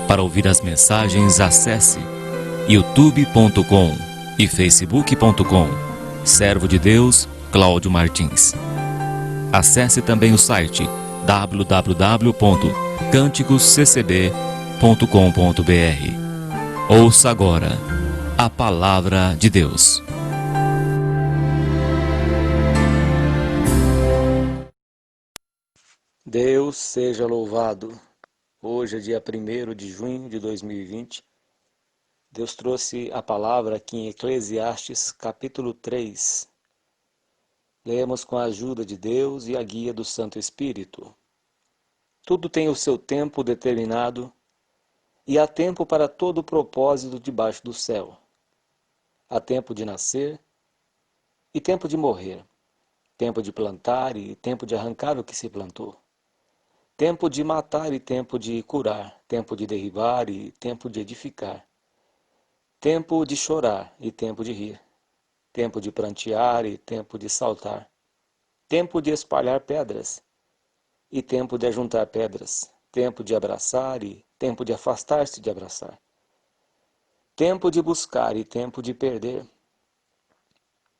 Para ouvir as mensagens, acesse youtube.com e facebook.com. Servo de Deus, Cláudio Martins. Acesse também o site www.canticosccb.com.br. Ouça agora a Palavra de Deus. Deus seja louvado. Hoje é dia 1º de junho de 2020. Deus trouxe a palavra aqui em Eclesiastes, capítulo 3. Lemos com a ajuda de Deus e a guia do Santo Espírito. Tudo tem o seu tempo determinado e há tempo para todo o propósito debaixo do céu. Há tempo de nascer e tempo de morrer, tempo de plantar e tempo de arrancar o que se plantou. Tempo de matar e tempo de curar, tempo de derribar e tempo de edificar. Tempo de chorar e tempo de rir. Tempo de prantear e tempo de saltar. Tempo de espalhar pedras e tempo de ajuntar pedras. Tempo de abraçar e tempo de afastar-se de abraçar. Tempo de buscar e tempo de perder.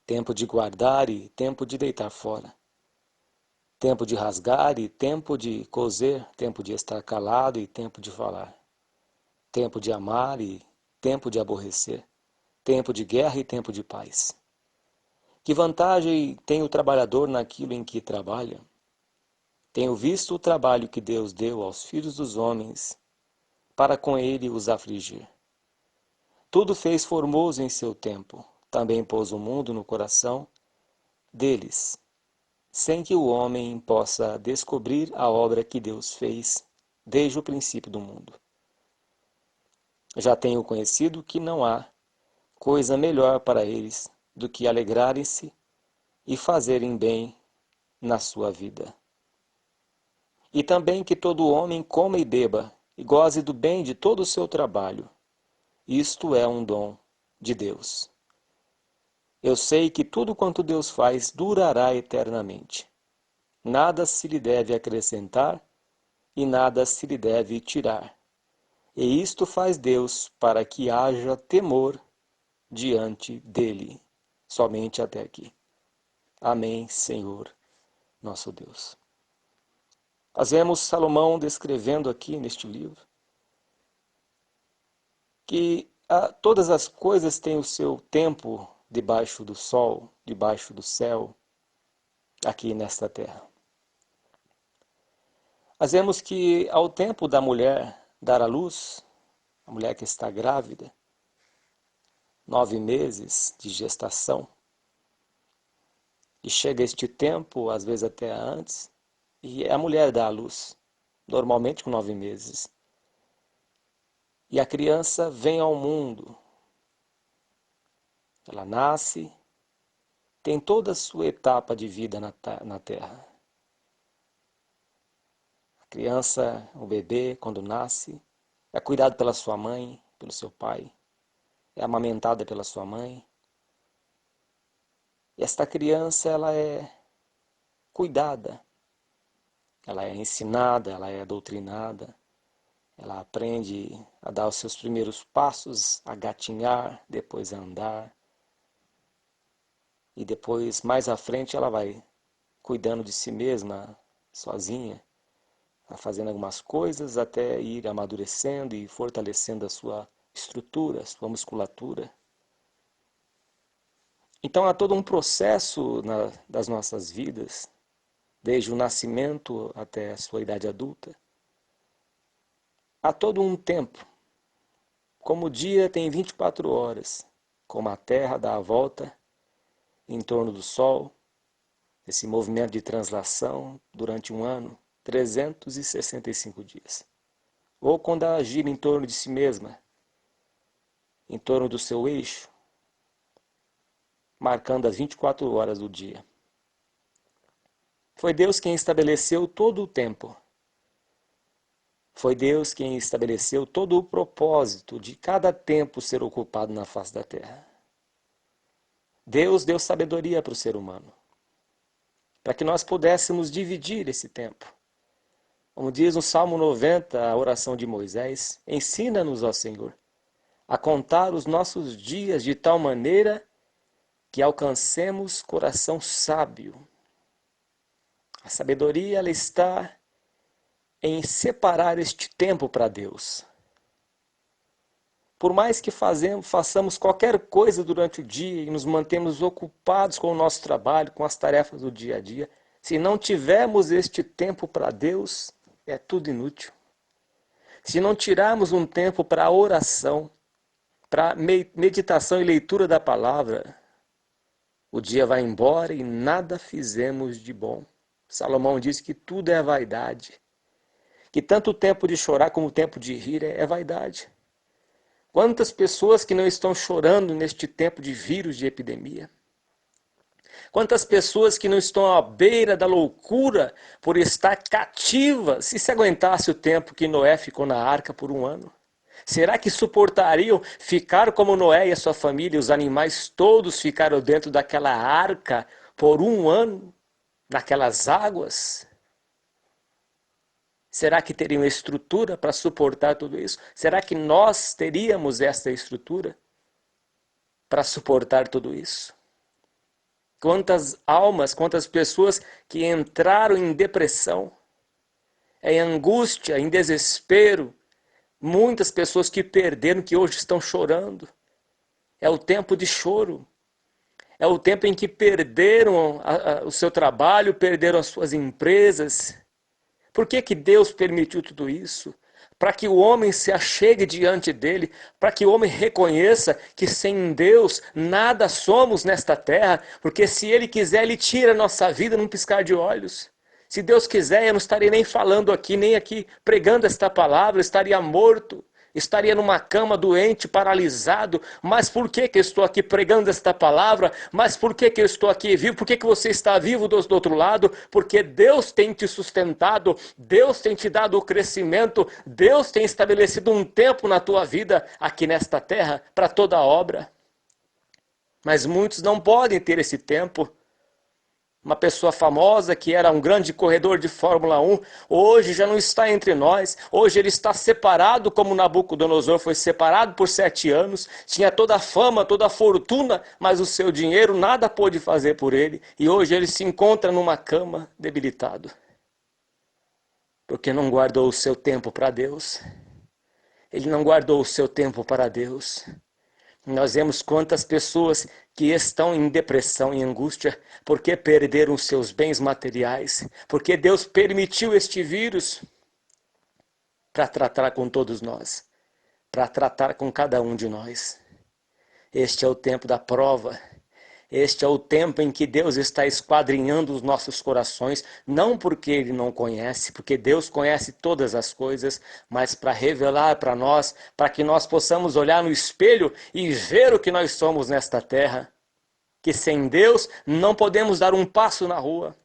Tempo de guardar e tempo de deitar fora. Tempo de rasgar e tempo de coser, tempo de estar calado e tempo de falar. Tempo de amar e tempo de aborrecer. Tempo de guerra e tempo de paz. Que vantagem tem o trabalhador naquilo em que trabalha? Tenho visto o trabalho que Deus deu aos filhos dos homens para com ele os afligir. Tudo fez formoso em seu tempo, também pôs o mundo no coração deles, sem que o homem possa descobrir a obra que Deus fez desde o princípio do mundo. Já tenho conhecido que não há coisa melhor para eles do que alegrarem-se e fazerem bem na sua vida. E também que todo homem coma e beba e goze do bem de todo o seu trabalho. Isto é um dom de Deus. Eu sei que tudo quanto Deus faz durará eternamente. Nada se lhe deve acrescentar e nada se lhe deve tirar. E isto faz Deus para que haja temor diante dele. Somente até aqui. Amém, Senhor, nosso Deus. Nós vemos Salomão descrevendo aqui neste livro que todas as coisas têm o seu tempo debaixo do sol, debaixo do céu, aqui nesta terra. Nós vemos que ao tempo da mulher dar à luz, a mulher que está grávida, 9 meses de gestação, e chega este tempo, às vezes até antes, e a mulher dá à luz, normalmente com 9 meses. E a criança vem ao mundo. Ela nasce, tem toda a sua etapa de vida na Terra. A criança, o bebê, quando nasce, é cuidado pela sua mãe, pelo seu pai, é amamentada pela sua mãe. E esta criança, ela é cuidada, ela é ensinada, ela é doutrinada, ela aprende a dar os seus primeiros passos, a gatinhar, depois a andar. E depois, mais à frente, ela vai cuidando de si mesma, sozinha, fazendo algumas coisas até ir amadurecendo e fortalecendo a sua estrutura, a sua musculatura. Então há todo um processo das nossas vidas, desde o nascimento até a sua idade adulta. Há todo um tempo. Como o dia tem 24 horas, como a Terra dá a volta em torno do Sol, esse movimento de translação durante um ano, 365 dias. Ou quando ela gira em torno de si mesma, em torno do seu eixo, marcando as 24 horas do dia. Foi Deus quem estabeleceu todo o tempo. Foi Deus quem estabeleceu todo o propósito de cada tempo ser ocupado na face da terra. Deus deu sabedoria para o ser humano, para que nós pudéssemos dividir esse tempo, Como diz no Salmo 90, a oração de Moisés, ensina-nos, ó Senhor, a contar os nossos dias de tal maneira que alcancemos coração sábio. A sabedoria, ela está em separar este tempo para Deus. Por mais que façamos qualquer coisa durante o dia e nos mantemos ocupados com o nosso trabalho, com as tarefas do dia a dia, se não tivermos este tempo para Deus, é tudo inútil. Se não tirarmos um tempo para a oração, para meditação e leitura da palavra, o dia vai embora e nada fizemos de bom. Salomão diz que tudo é vaidade, que tanto o tempo de chorar como o tempo de rir é vaidade. Quantas pessoas que não estão chorando neste tempo de vírus, de epidemia? Quantas pessoas que não estão à beira da loucura por estar cativas, se aguentasse o tempo que Noé ficou na arca por 1 ano? Será que suportariam ficar como Noé e a sua família, os animais todos ficaram dentro daquela arca por 1 ano, naquelas águas? Será que teriam estrutura para suportar tudo isso? Será que nós teríamos essa estrutura para suportar tudo isso? Quantas almas, quantas pessoas que entraram em depressão, em angústia, em desespero, muitas pessoas que perderam, que hoje estão chorando. É o tempo de choro. É o tempo em que perderam o seu trabalho, perderam as suas empresas. Por que Deus permitiu tudo isso? Para que o homem se achegue diante dele, para que o homem reconheça que sem Deus nada somos nesta terra, porque se ele quiser, ele tira a nossa vida num piscar de olhos. Se Deus quiser, eu não estaria nem falando aqui, nem aqui pregando esta palavra, eu estaria morto. Estaria numa cama doente, paralisado. Mas por que eu estou aqui pregando esta palavra? Mas por que eu estou aqui vivo? Por que você está vivo do outro lado? Porque Deus tem te sustentado, Deus tem te dado o crescimento, Deus tem estabelecido um tempo na tua vida aqui nesta terra para toda a obra. Mas muitos não podem ter esse tempo. Uma pessoa famosa que era um grande corredor de Fórmula 1, hoje já não está entre nós. Hoje ele está separado, como Nabucodonosor foi separado por 7 anos. Tinha toda a fama, toda a fortuna, mas o seu dinheiro nada pôde fazer por ele. E hoje ele se encontra numa cama debilitado. Porque não guardou o seu tempo para Deus. Ele não guardou o seu tempo para Deus. Nós vemos quantas pessoas que estão em depressão, em angústia, porque perderam seus bens materiais, porque Deus permitiu este vírus para tratar com todos nós, para tratar com cada um de nós. Este é o tempo da prova. Este é o tempo em que Deus está esquadrinhando os nossos corações, não porque Ele não conhece, porque Deus conhece todas as coisas, mas para revelar para nós, para que nós possamos olhar no espelho e ver o que nós somos nesta terra. Que sem Deus não podemos dar um passo na rua.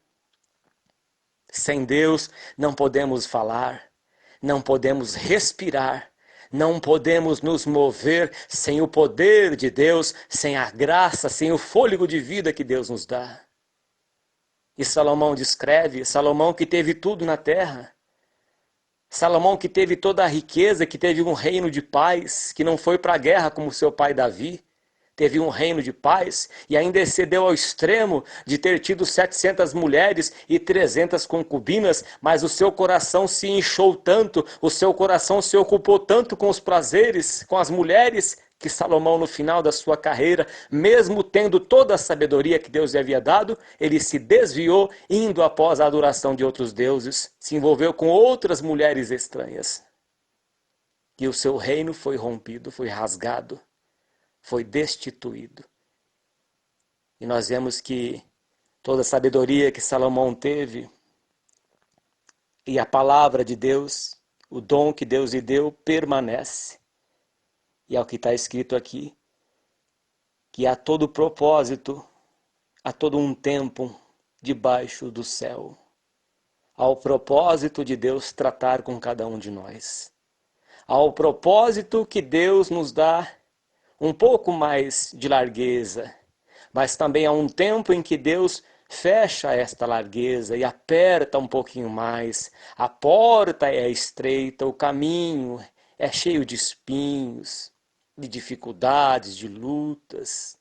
Sem Deus não podemos falar, não podemos respirar. Não podemos nos mover sem o poder de Deus, sem a graça, sem o fôlego de vida que Deus nos dá. E Salomão descreve, Salomão que teve tudo na terra, Salomão que teve toda a riqueza, que teve um reino de paz, que não foi para a guerra como seu pai Davi, teve um reino de paz e ainda excedeu ao extremo de ter tido 700 mulheres e 300 concubinas, mas o seu coração se inchou tanto, o seu coração se ocupou tanto com os prazeres, com as mulheres, que Salomão no final da sua carreira, mesmo tendo toda a sabedoria que Deus lhe havia dado, ele se desviou indo após a adoração de outros deuses, se envolveu com outras mulheres estranhas. E o seu reino foi rompido, foi rasgado. Foi destituído. E nós vemos que toda a sabedoria que Salomão teve e a palavra de Deus, o dom que Deus lhe deu, permanece. E é o que está escrito aqui, que há todo propósito, há todo um tempo debaixo do céu. Há o propósito de Deus tratar com cada um de nós. Há o propósito que Deus nos dá um pouco mais de largueza, mas também há um tempo em que Deus fecha esta largueza e aperta um pouquinho mais. A porta é estreita, o caminho é cheio de espinhos, de dificuldades, de lutas.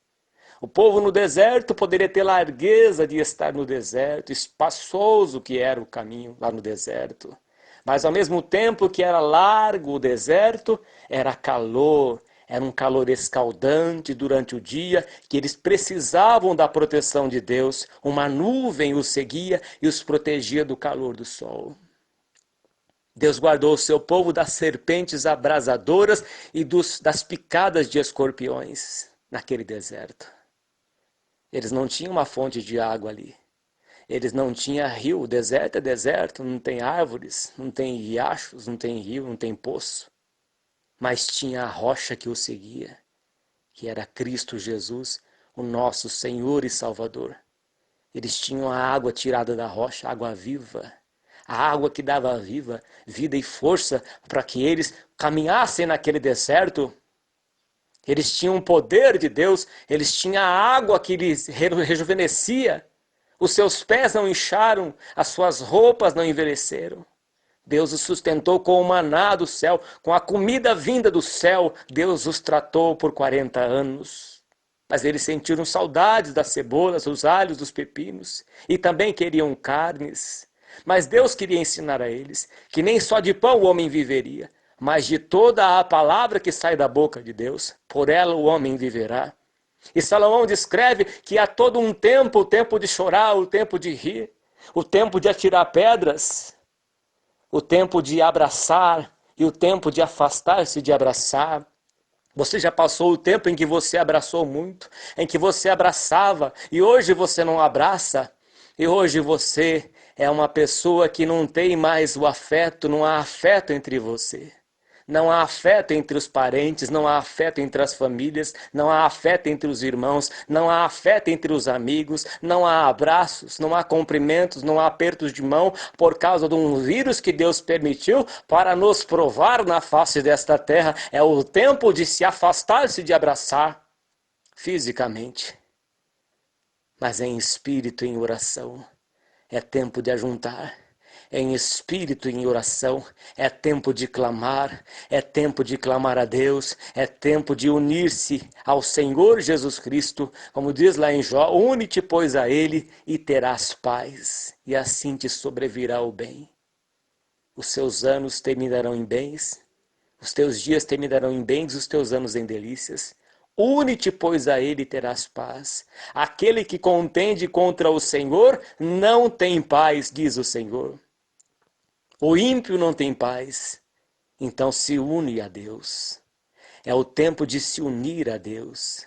O povo no deserto poderia ter largueza de estar no deserto, espaçoso que era o caminho lá no deserto. Mas ao mesmo tempo que era largo o deserto, era calor, era um calor escaldante durante o dia, que eles precisavam da proteção de Deus. Uma nuvem os seguia e os protegia do calor do sol. Deus guardou o seu povo das serpentes abrasadoras e das picadas de escorpiões naquele deserto. Eles não tinham uma fonte de água ali. Eles não tinham rio. O deserto é deserto, não tem árvores, não tem riachos, não tem rio, não tem poço. Mas tinha a rocha que o seguia, que era Cristo Jesus, o nosso Senhor e Salvador. Eles tinham a água tirada da rocha, água viva. A água que dava vida e força para que eles caminhassem naquele deserto. Eles tinham o poder de Deus, eles tinham a água que lhes rejuvenescia. Os seus pés não incharam, as suas roupas não envelheceram. Deus os sustentou com o maná do céu, com a comida vinda do céu. Deus os tratou por 40 anos. Mas eles sentiram saudades das cebolas, dos alhos, dos pepinos. E também queriam carnes. Mas Deus queria ensinar a eles que nem só de pão o homem viveria, mas de toda a palavra que sai da boca de Deus. Por ela o homem viverá. E Salomão descreve que há todo um tempo, o tempo de chorar, o tempo de rir, o tempo de atirar pedras, o tempo de abraçar e o tempo de afastar-se de abraçar. Você já passou o tempo em que você abraçou muito, em que você abraçava e hoje você não abraça. E hoje você é uma pessoa que não tem mais o afeto, não há afeto entre você. Não há afeto entre os parentes, não há afeto entre as famílias, não há afeto entre os irmãos, não há afeto entre os amigos, não há abraços, não há cumprimentos, não há apertos de mão por causa de um vírus que Deus permitiu para nos provar na face desta terra. É o tempo de se afastar-se de abraçar fisicamente, mas em espírito e em oração. É tempo de ajuntar. Em espírito e em oração, é tempo de clamar a Deus, é tempo de unir-se ao Senhor Jesus Cristo, como diz lá em Jó, une-te, pois, a Ele e terás paz, e assim te sobrevirá o bem. Os seus anos terminarão em bens, os teus dias terminarão em bens, os teus anos em delícias. Une-te, pois, a Ele e terás paz. Aquele que contende contra o Senhor não tem paz, diz o Senhor. O ímpio não tem paz, então se une a Deus. É o tempo de se unir a Deus.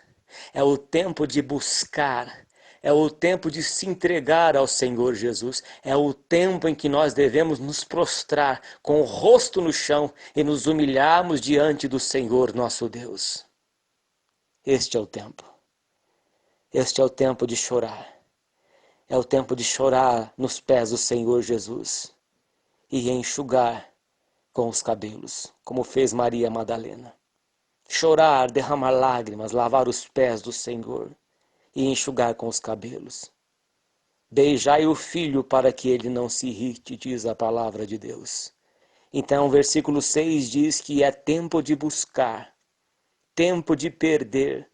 É o tempo de buscar. É o tempo de se entregar ao Senhor Jesus. É o tempo em que nós devemos nos prostrar com o rosto no chão e nos humilharmos diante do Senhor nosso Deus. Este é o tempo. Este é o tempo de chorar. É o tempo de chorar nos pés do Senhor Jesus e enxugar com os cabelos, como fez Maria Madalena. Chorar, derramar lágrimas, lavar os pés do Senhor e enxugar com os cabelos. Beijai o filho para que ele não se irrite, diz a palavra de Deus. Então o versículo 6 diz que é tempo de buscar, tempo de perder.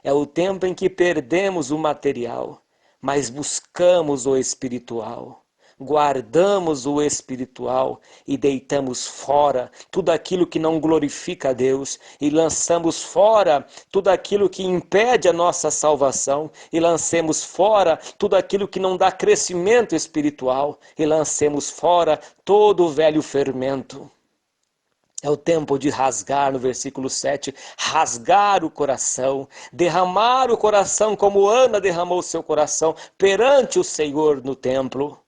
É o tempo em que perdemos o material, mas buscamos o espiritual. Guardamos o espiritual e deitamos fora tudo aquilo que não glorifica a Deus e lançamos fora tudo aquilo que impede a nossa salvação e lancemos fora tudo aquilo que não dá crescimento espiritual e lancemos fora todo o velho fermento. É o tempo de rasgar, no versículo 7, rasgar o coração, derramar o coração como Ana derramou seu coração perante o Senhor no templo.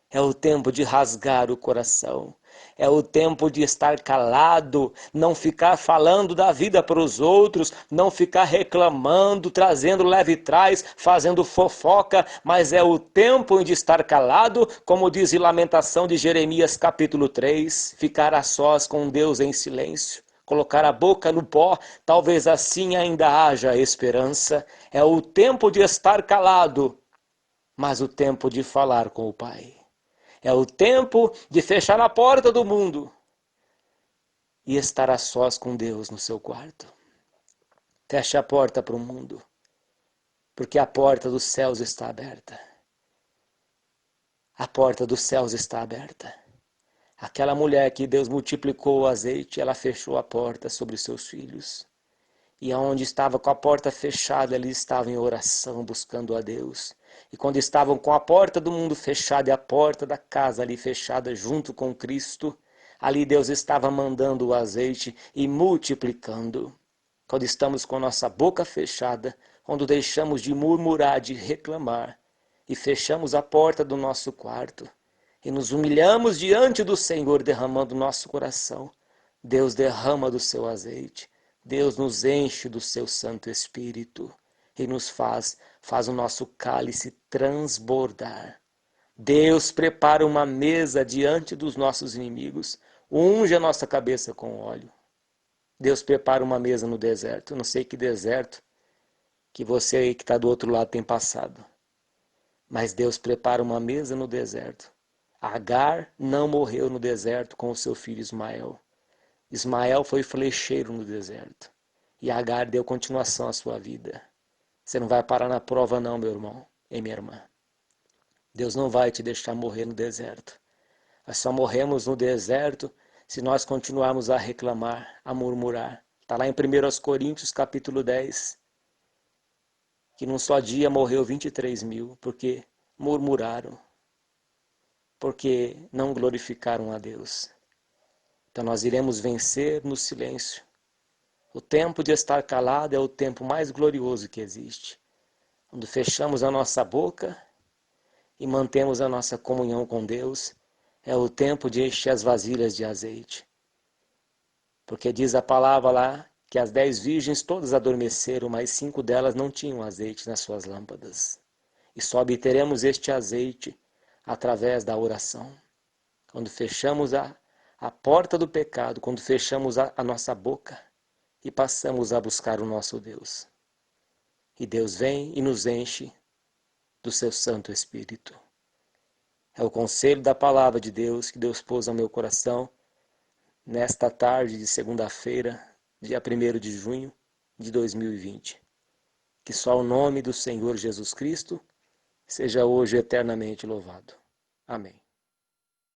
É o tempo de rasgar o coração. É o tempo de estar calado, não ficar falando da vida para os outros, não ficar reclamando, trazendo leve-trás, fazendo fofoca, mas é o tempo de estar calado, como diz em Lamentação de Jeremias capítulo 3, ficar a sós com Deus em silêncio. Colocar a boca no pó, talvez assim ainda haja esperança. É o tempo de estar calado mas o tempo de falar com o Pai. É o tempo de fechar a porta do mundo e estar a sós com Deus no seu quarto. Feche a porta para o mundo, porque a porta dos céus está aberta. A porta dos céus está aberta. Aquela mulher que Deus multiplicou o azeite, ela fechou a porta sobre os seus filhos. E aonde estava com a porta fechada, eles estavam em oração, buscando a Deus. E quando estavam com a porta do mundo fechada e a porta da casa ali fechada junto com Cristo, ali Deus estava mandando o azeite e multiplicando. Quando estamos com nossa boca fechada, quando deixamos de murmurar, de reclamar, e fechamos a porta do nosso quarto, e nos humilhamos diante do Senhor, derramando nosso coração, Deus derrama do seu azeite, Deus nos enche do seu Santo Espírito e nos faz o nosso cálice transbordar. Deus prepara uma mesa diante dos nossos inimigos, unge a nossa cabeça com óleo. Deus prepara uma mesa no deserto. Eu não sei que deserto que você aí que está do outro lado tem passado. Mas Deus prepara uma mesa no deserto. Agar não morreu no deserto com o seu filho Ismael. Ismael foi flecheiro no deserto. E Agar deu continuação à sua vida. Você não vai parar na prova não, meu irmão e minha irmã. Deus não vai te deixar morrer no deserto. Nós só morremos no deserto se nós continuarmos a reclamar, a murmurar. Está lá em 1 Coríntios capítulo 10, que num só dia morreu 23 mil, porque murmuraram, porque não glorificaram a Deus. Então nós iremos vencer no silêncio. O tempo de estar calado é o tempo mais glorioso que existe. Quando fechamos a nossa boca e mantemos a nossa comunhão com Deus, é o tempo de encher as vasilhas de azeite. Porque diz a palavra lá que as 10 virgens todas adormeceram, mas 5 delas não tinham azeite nas suas lâmpadas. E só obteremos este azeite através da oração. Quando fechamos a porta do pecado, quando fechamos a nossa boca e passamos a buscar o nosso Deus. E Deus vem e nos enche do seu Santo Espírito. É o conselho da palavra de Deus que Deus pôs ao meu coração nesta tarde de segunda-feira, dia 1º de junho de 2020. Que só o nome do Senhor Jesus Cristo seja hoje eternamente louvado. Amém.